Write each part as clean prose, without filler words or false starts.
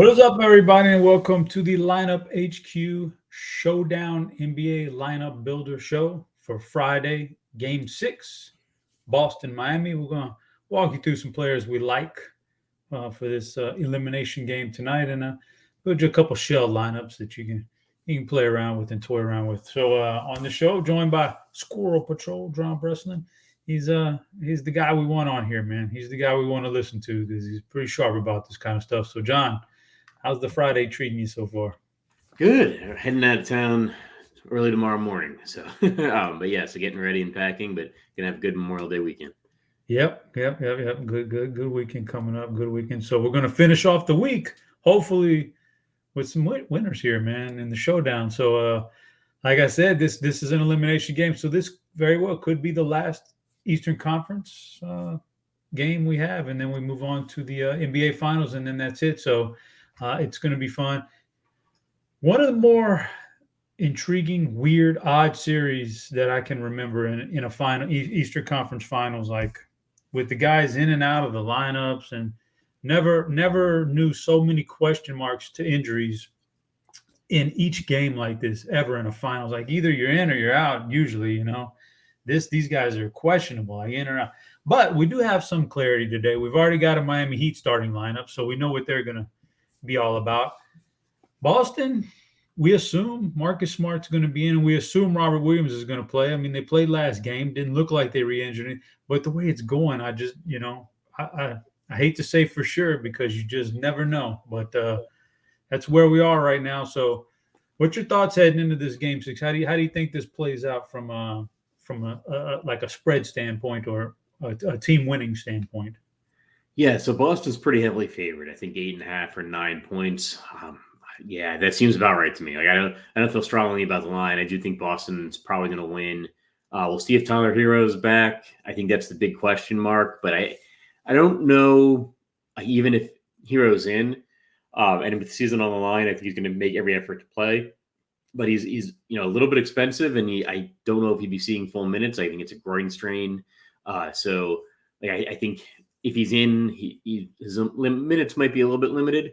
What is up, everybody, and welcome to the Lineup HQ Showdown NBA Lineup Builder Show for Friday, Game 6, Boston, Miami. We're going to walk you through some players we like for this elimination game tonight, and build you a couple shell lineups that you can play around with and toy around with. So on the show, joined by Squirrelpatrol, John Breslin. He's the guy we want on here, man. He's the guy we want to listen to because he's pretty sharp about this kind of stuff. So, John, how's the Friday treating you so far? Good. Heading out of town early tomorrow morning. So, but yeah, so getting ready and packing, but gonna have a good Memorial Day weekend. Yep. Good weekend coming up. Good weekend. So we're gonna finish off the week, hopefully, with some winners here, man, in the showdown. So, like I said, this is an elimination game, so this very well could be the last Eastern Conference game we have, and then we move on to the NBA Finals, and then that's it. So it's going to be fun. One of the more intriguing, weird, odd series that I can remember in a final Eastern Conference Finals, like with the guys in and out of the lineups, and never knew so many question marks to injuries in each game like this ever in a finals. Like either you're in or you're out. Usually, these guys are questionable, like in or out. But we do have some clarity today. We've already got a Miami Heat starting lineup, so we know what they're going to be all about. Boston, we assume Marcus Smart's going to be in, and we assume Robert Williams is going to play. I mean, they played last game, didn't look like they re-injured it, but the way it's going, I just, I hate to say for sure because you just never know. But that's where we are right now. So, what's your thoughts heading into this Game 6? How do you think this plays out from a spread standpoint or a team winning standpoint? Yeah, so Boston's pretty heavily favored. I think 8.5 or 9 points. Yeah, that seems about right to me. Like I don't feel strongly about the line. I do think Boston's probably going to win. We'll see if Tyler Hero's back. I think that's the big question mark. But I don't know even if Hero's in. And with the season on the line, I think he's going to make every effort to play. But he's a little bit expensive, and I don't know if he'd be seeing full minutes. I think it's a groin strain. So I think if he's in, his minutes might be a little bit limited.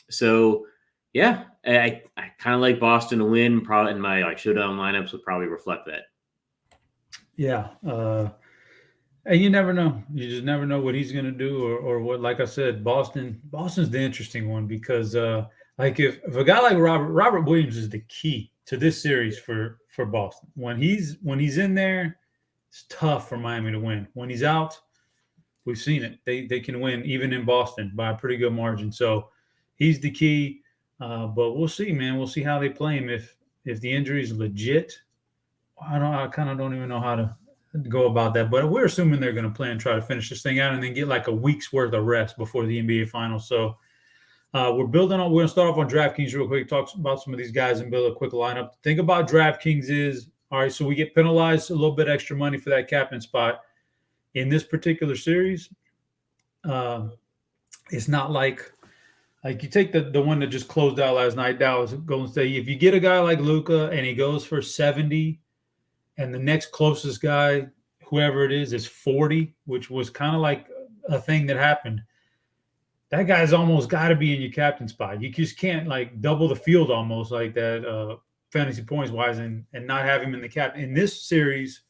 So yeah, I kind of like Boston to win. Probably in my showdown lineups would probably reflect that. Yeah. And you never know. You just never know what he's going to do or what. Like I said, Boston's the interesting one because if a guy like Robert Williams is the key to this series for Boston. When he's in there, it's tough for Miami to win. When he's out, we've seen it. They can win even in Boston by a pretty good margin. So he's the key. But we'll see, man. We'll see how they play him. If the injury is legit, I kind of don't even know how to go about that, but we're assuming they're going to play and try to finish this thing out and then get like a week's worth of rest before the NBA Finals. So we're going to start off on DraftKings real quick, talk about some of these guys and build a quick lineup. The thing about DraftKings is, all right, so we get penalized a little bit extra money for that captain spot. In this particular series, it's not like you take the one that just closed out last night, Dallas Golden State. If you get a guy like Luka and he goes for 70, and the next closest guy, whoever it is 40, which was kind of like a thing that happened. That guy's almost got to be in your captain spot. You just can't double the field almost like that fantasy points wise and not have him in the cap. In this series,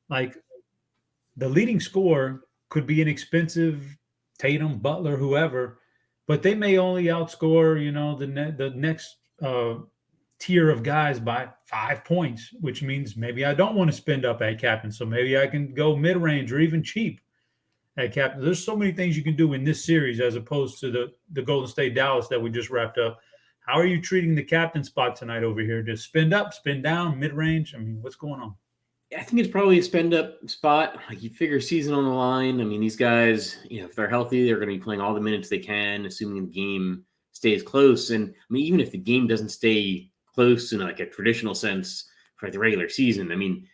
the leading scorer could be an expensive Tatum, Butler, whoever, but they may only outscore, the next tier of guys by 5 points, which means maybe I don't want to spend up at captain. So maybe I can go mid-range or even cheap at captain. There's so many things you can do in this series as opposed to the Golden State Dallas that we just wrapped up. How are you treating the captain spot tonight over here? Just spend up, spend down, mid-range? I mean, what's going on? I think it's probably a spend up spot. You figure season on the line. I mean, these guys, if they're healthy, they're going to be playing all the minutes they can, assuming the game stays close. And I mean, even if the game doesn't stay close in a traditional sense for the regular season, I mean,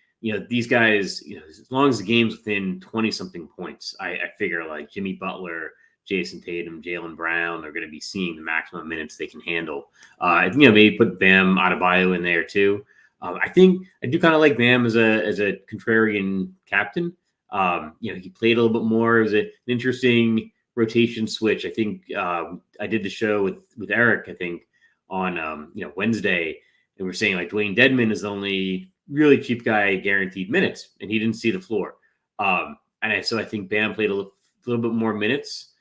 these guys, as long as the game's within 20-something points, I figure Jimmy Butler, Jason Tatum, Jalen Brown are going to be seeing the maximum minutes they can handle. Maybe put Bam Adebayo in there too. I think I do kind of like Bam as a contrarian captain. He played a little bit more. It was an interesting rotation switch. I think I did the show with Eric, I think, on Wednesday, and we're saying like Dwayne Dedmon is the only really cheap guy guaranteed minutes, and he didn't see the floor. So I think Bam played a little bit more minutes,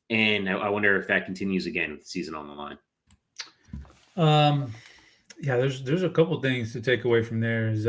and I wonder if that continues again with the season on the line. Yeah, there's a couple things to take away from there. Is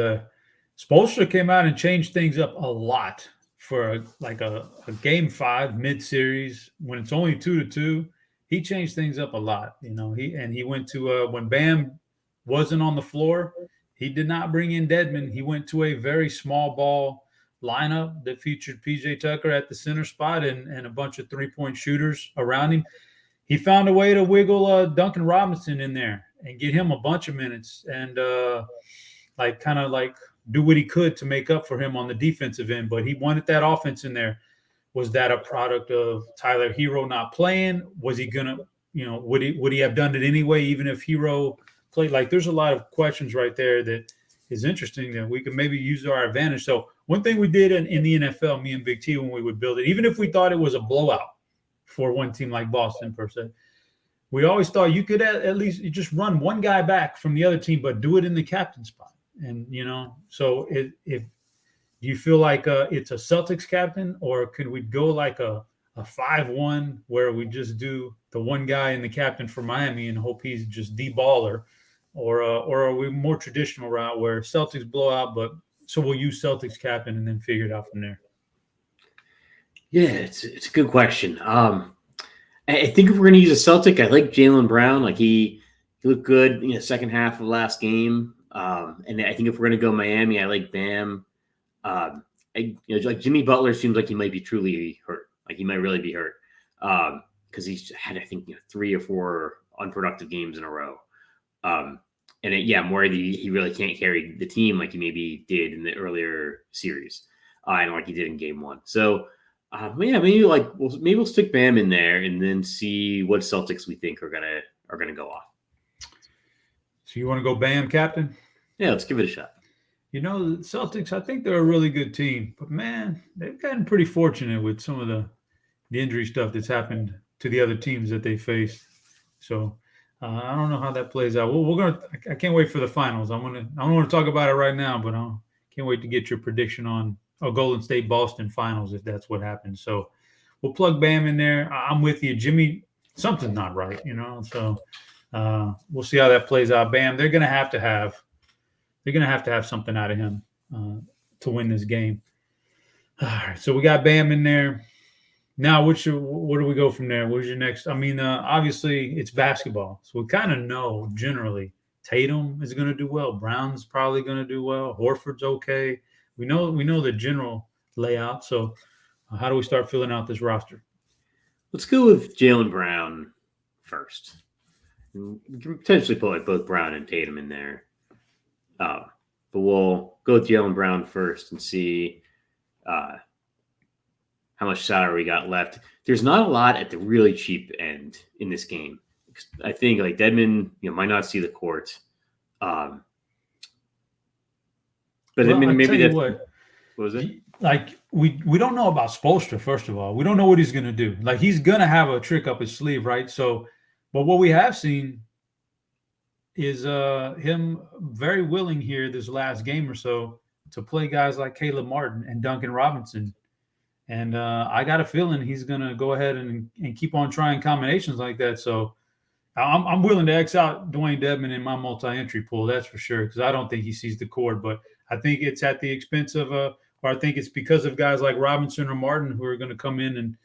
Spoelstra came out and changed things up a lot for a game 5 mid-series when it's only 2-2. He changed things up a lot. He went to when Bam wasn't on the floor, he did not bring in Dedmon. He went to a very small ball lineup that featured PJ Tucker at the center spot and a bunch of 3-point shooters around him. He found a way to wiggle Duncan Robinson in there and get him a bunch of minutes and do what he could to make up for him on the defensive end. But he wanted that offense in there. Was that a product of Tyler Hero not playing? Was he gonna, would he have done it anyway, even if Hero played? Like, there's a lot of questions right there that is interesting that we could maybe use to our advantage. So one thing we did in the NFL, me and Big T, when we would build it, even if we thought it was a blowout for one team like Boston per se, we always thought you could at least just run one guy back from the other team, but do it in the captain spot. And, so if do you feel like it's a Celtics captain, or could we go like a 5-1 where we just do the one guy in the captain for Miami and hope he's just the baller, or are we more traditional route where Celtics blow out, but so we'll use Celtics captain and then figure it out from there? Yeah, it's a good question. I think if we're going to use a Celtic, I like Jalen Brown. Like he looked good in the second half of last game. And I think if we're going to go Miami, I like Bam. Like Jimmy Butler seems like he might be truly hurt. Like he might really be hurt because he's had, I think, 3 or 4 unproductive games in a row. I'm worried he really can't carry the team like he maybe did in the earlier series, and like he did in game 1. So. Maybe we'll stick Bam in there and then see what Celtics we think are gonna go off. So you want to go Bam captain? Yeah, let's give it a shot. The Celtics, I think they're a really good team, but man, they've gotten pretty fortunate with some of the injury stuff that's happened to the other teams that they faced. So I don't know how that plays out. I can't wait for the finals. I don't want to talk about it right now, but I can't wait to get your prediction on Golden State Boston finals if that's what happens. So we'll plug Bam in there. I'm with you, Jimmy. Something's not right, So we'll see how that plays out. Bam, they're gonna have to have something out of him to win this game. All right, so we got Bam in there. Now, where do we go from there? Where's your next? Obviously it's basketball, so we kind of know generally Tatum is going to do well. Brown's probably going to do well. Horford's okay. We know the general layout. So how do we start filling out this roster? Let's go with Jalen Brown first. We can potentially put like both Brown and Tatum in there. But we'll go with Jalen Brown first and see how much salary we got left. There's not a lot at the really cheap end in this game. I think like Dedmon, might not see the court. But maybe that's what was it? Like we don't know about Spoelstra, first of all. We don't know what he's gonna do. Like he's gonna have a trick up his sleeve, right? So, but what we have seen is him very willing here this last game or so to play guys like Caleb Martin and Duncan Robinson. And I got a feeling he's gonna go ahead and keep on trying combinations like that. So I'm willing to X out Dwayne Dedmon in my multi-entry pool, that's for sure, because I don't think he sees the court. But I think it's at the expense of or I think it's because of guys like Robinson or Martin who are going to come in and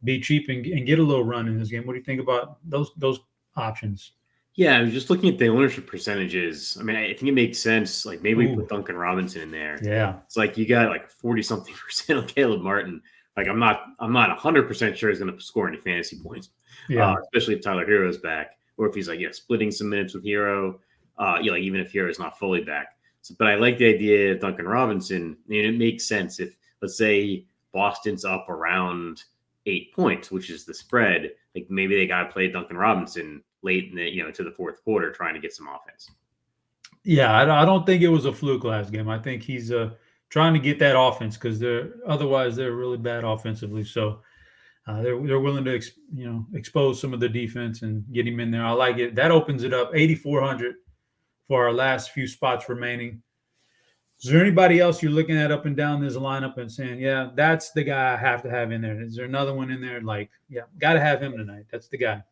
be cheap and get a little run in this game. What do you think about those options? Yeah, I was just looking at the ownership percentages. I think it makes sense. Like maybe we put Duncan Robinson in there. Yeah, it's like you got like 40-something% on Caleb Martin. Like I'm not 100% sure he's going to score any fantasy points. Yeah, especially if Tyler Hero's back, or if he's like splitting some minutes with Hero. Even if Hero's not fully back. So, but I like the idea of Duncan Robinson. It makes sense if, let's say, Boston's up around 8 points, which is the spread. Like maybe they got to play Duncan Robinson late in the to the fourth quarter, trying to get some offense. Yeah, I don't think it was a fluke last game. I think he's trying to get that offense because they're really bad offensively. So They're willing to expose some of the defense and get him in there. I like it. That opens it up 8,400 for our last few spots remaining. Is there anybody else you're looking at up and down this lineup and saying, yeah, that's the guy I have to have in there? Is there another one in there? Like, yeah, got to have him tonight. That's the guy.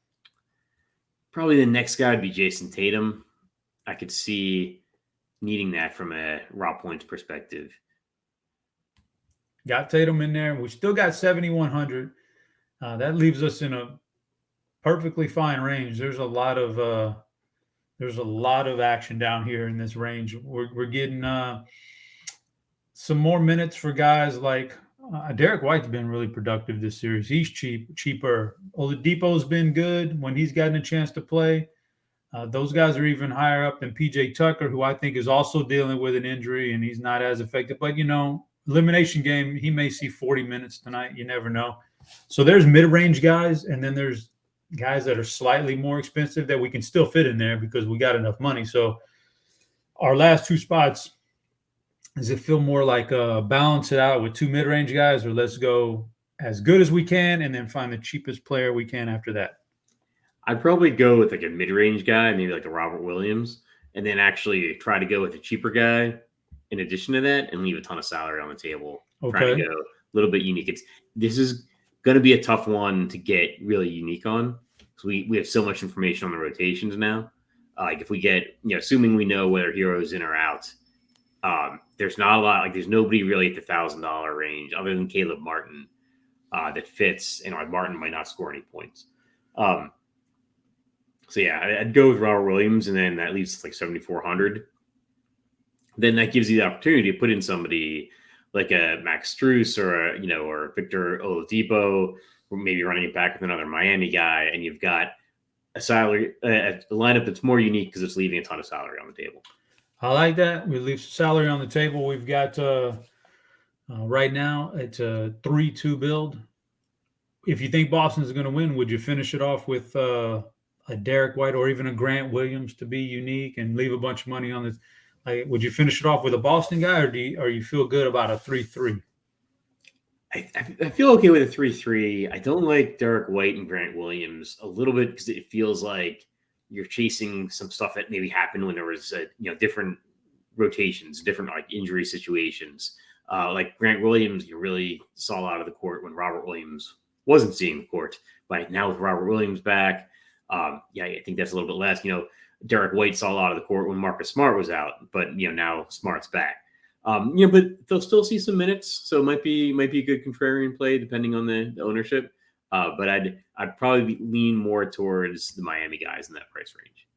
Probably the next guy would be Jason Tatum. I could see needing that from a raw points perspective. Got Tatum in there. We still got 7,100. That leaves us in a perfectly fine range. There's a lot of action down here in this range. We're getting some more minutes for guys like Derek White's been really productive this series. He's cheaper. Oladipo's been good when he's gotten a chance to play. Those guys are even higher up than PJ Tucker, who I think is also dealing with an injury and he's not as effective. But, elimination game, he may see 40 minutes tonight. You never know. So there's mid-range guys, and then there's guys that are slightly more expensive that we can still fit in there because we got enough money. So our last two spots, does it feel more like balance it out with two mid-range guys, or let's go as good as we can and then find the cheapest player we can after that? I'd probably go with like a mid-range guy, maybe like a Robert Williams, and then actually try to go with a cheaper guy in addition to that and leave a ton of salary on the table. Okay. Try to go a little bit unique. This is going to be a tough one to get really unique on because we have so much information on the rotations now. Like if we get, assuming we know whether heroes in or out, there's not a lot. Like there's nobody really at the $1,000 range other than Caleb Martin that fits. And Martin might not score any points. So yeah, I'd go with Robert Williams, and then that leaves like 7,400. Then that gives you the opportunity to put in somebody like a Max Strus or or Victor Oladipo, or maybe running it back with another Miami guy, and you've got a salary, a lineup that's more unique because it's leaving a ton of salary on the table. I like that. We leave salary on the table. We've got right now it's a 3-2 build. If you think Boston's going to win, would you finish it off with a Derek White or even a Grant Williams to be unique and leave a bunch of money on this? Like, would you finish it off with a Boston guy, or you feel good about a 3-3? I feel okay with a 3-3. I don't like Derek White and Grant Williams a little bit because it feels like you're chasing some stuff that maybe happened when there was different rotations, different like injury situations. Like Grant Williams, you really saw out of the court when Robert Williams wasn't seeing the court. But now with Robert Williams back, I think that's a little bit less. Derek White saw a lot of the court when Marcus Smart was out, but now Smart's back. But they'll still see some minutes, so it might be a good contrarian play depending on the ownership. But I'd probably lean more towards the Miami guys in that price range.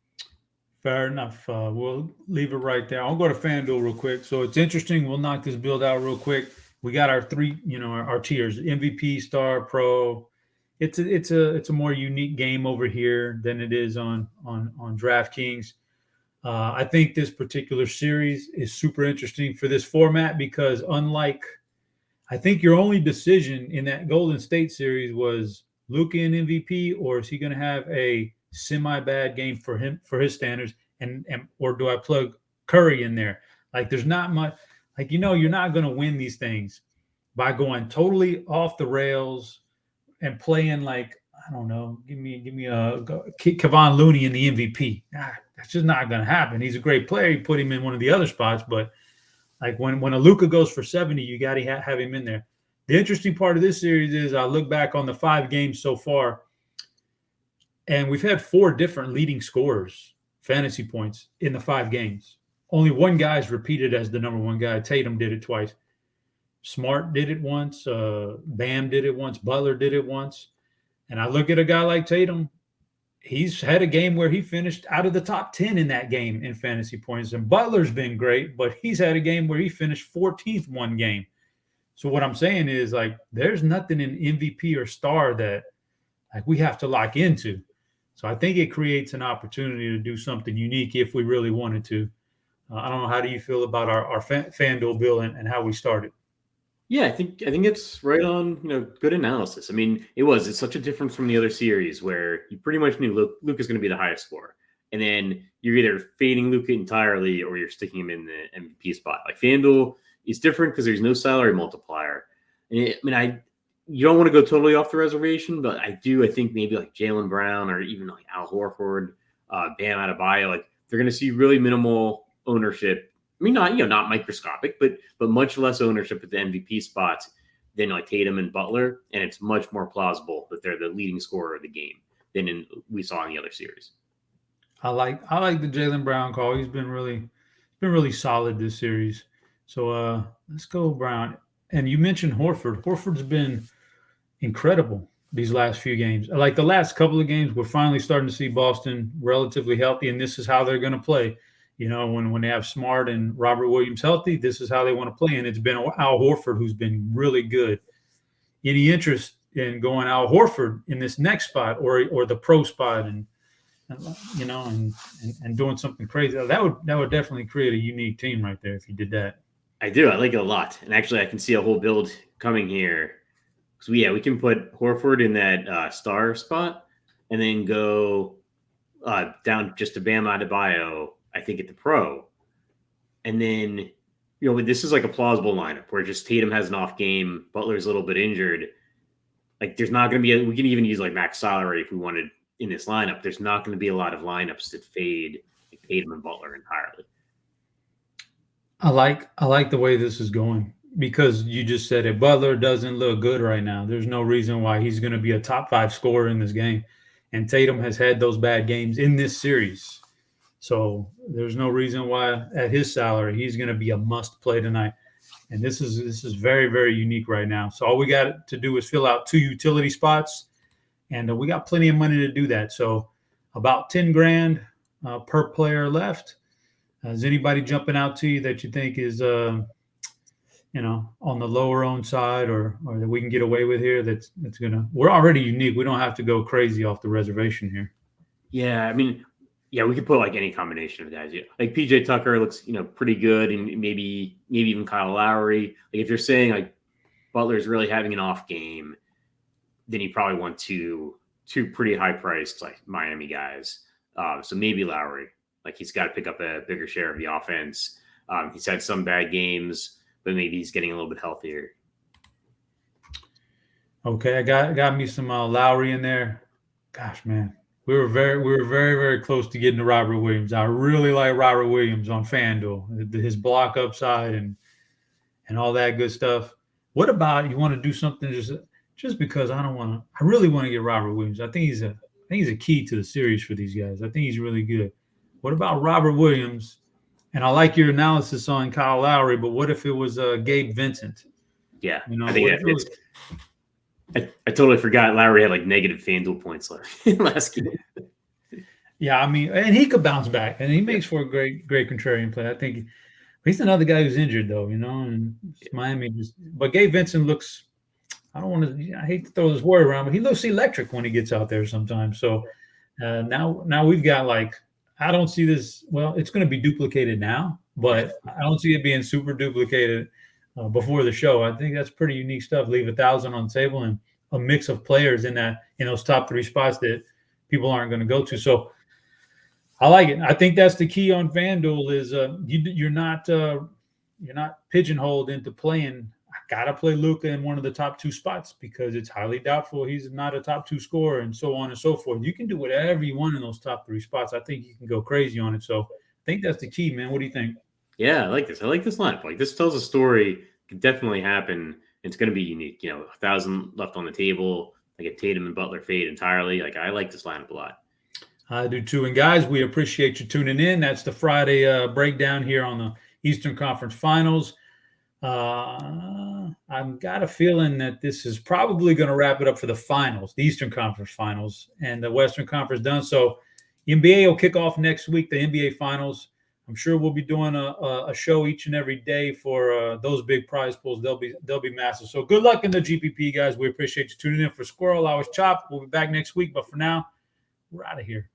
Fair enough. We'll leave it right there. I'll go to FanDuel real quick. So it's interesting. We'll knock this build out real quick. We got our three, our tiers: MVP, Star, Pro. It's a more unique game over here than it is on DraftKings. I think this particular series is super interesting for this format because I think your only decision in that Golden State series was Luka in MVP, or is he going to have a semi-bad game for his standards, or do I plug Curry in there? Like there's not much, you're not going to win these things by going totally off the rails and playing like, I don't know, give me a Kevon Looney in the MVP. That's just not going to happen. He's a great player. You put him in one of the other spots, but like when a Luka goes for 70, you got to have him in there. The interesting part of this series is I look back on the 5 games so far, and we've had 4 different leading scorers, fantasy points, in the 5 games. Only one guy's repeated as the number one guy. Tatum did it twice. Smart did it once. Bam did it once. Butler did it once. And I look at a guy like Tatum. He's had a game where he finished out of the top 10 in that game in fantasy points. And Butler's been great, but he's had a game where he finished 14th one game. So what I'm saying is, like, there's nothing in MVP or Star that we have to lock into. So I think it creates an opportunity to do something unique if we really wanted to. I don't know. How do you feel about our FanDuel bill and how we started? Yeah, I think it's right on, good analysis. I mean, it's such a difference from the other series where you pretty much knew Luka's going to be the highest scorer. And then you're either fading Luka entirely or you're sticking him in the MVP spot. Like FanDuel is different because there's no salary multiplier. And you don't want to go totally off the reservation, but I think maybe like Jalen Brown or even like Al Horford, Bam Adebayo, like they're going to see really minimal ownership. I mean, not microscopic, but much less ownership at the MVP spots than like Tatum and Butler, and it's much more plausible that they're the leading scorer of the game than we saw in the other series. I like the Jalen Brown call. He's been really solid this series. So let's go Brown. And you mentioned Horford. Horford's been incredible these last few games. Like the last couple of games, we're finally starting to see Boston relatively healthy, and this is how they're going to play. When they have Smart and Robert Williams healthy, this is how they want to play. And it's been Al Horford who's been really good. Any interest in going Al Horford in this next spot or the pro spot and doing something crazy? That would definitely create a unique team right there if you did that. I do. I like it a lot. And actually, I can see a whole build coming here. So, we can put Horford in that star spot and then go down just to Bam Adebayo, I think, at the pro. And then, this is like a plausible lineup where just Tatum has an off game, Butler's a little bit injured. Like, there's not going to be we can even use like max salary if we wanted in this lineup. There's not going to be a lot of lineups that fade like Tatum and Butler entirely. I like the way this is going because you just said it. Butler doesn't look good right now. There's no reason why he's going to be a top 5 scorer in this game. And Tatum has had those bad games in this series. So there's no reason why at his salary he's going to be a must play tonight. And this is very, very unique right now. So all we got to do is fill out 2 utility spots, and we got plenty of money to do that. So about 10 grand per player left. Is anybody jumping out to you that you think is, on the lower own side or that we can get away with here? That's we're already unique. We don't have to go crazy off the reservation here. Yeah, I mean, we could put like any combination of guys. Yeah. Like PJ Tucker looks, pretty good, and maybe even Kyle Lowry. Like if you're saying like Butler's really having an off game, then you probably want two pretty high priced like Miami guys. So maybe Lowry. Like he's got to pick up a bigger share of the offense. He's had some bad games, but maybe he's getting a little bit healthier. Okay, I got me some Lowry in there. Gosh, man, we were very, very close to getting to Robert Williams. I really like Robert Williams on Fanduel, his block upside and all that good stuff. What about you want to do something just because I really want to get Robert Williams. I think he's a key to the series for these guys. I think he's really good. What about Robert Williams? And I like your analysis on Kyle Lowry, but what if it was Gabe Vincent? Yeah, I think I totally forgot Lowry had like negative Fanduel points last game. Yeah, I mean, and he could bounce back, and he makes for a great contrarian play. I think he's another guy who's injured though, and Miami but Gabe Vincent looks. I hate to throw this word around, but he looks electric when he gets out there sometimes. So now we've got like. I don't see this. Well, it's going to be duplicated now, but I don't see it being super duplicated before the show. I think that's pretty unique stuff. Leave 1,000 on the table and a mix of players in those top 3 spots that people aren't going to go to. So I like it. I think that's the key on FanDuel is you're not pigeonholed into playing. I gotta play Luka in one of the top 2 spots because it's highly doubtful he's not a top 2 scorer and so on and so forth. You can do whatever you want in those top 3 spots. I think you can go crazy on it. So I think that's the key, man. What do you think? Yeah, I like this. I like this lineup. Like this tells a story. It could definitely happen. It's going to be unique. 1,000 left on the table. Like if Tatum and Butler fade entirely. Like I like this lineup a lot. I do too. And guys, we appreciate you tuning in. That's the Friday breakdown here on the Eastern Conference Finals. I've got a feeling that this is probably going to wrap it up for the finals, the Eastern Conference Finals, and the Western Conference done. So NBA will kick off next week, the NBA Finals. I'm sure we'll be doing a show each and every day for those big prize pools. They'll be massive. So good luck in the GPP, guys. We appreciate you tuning in. For Squirrel, I was Chop. We'll be back next week. But for now, we're out of here.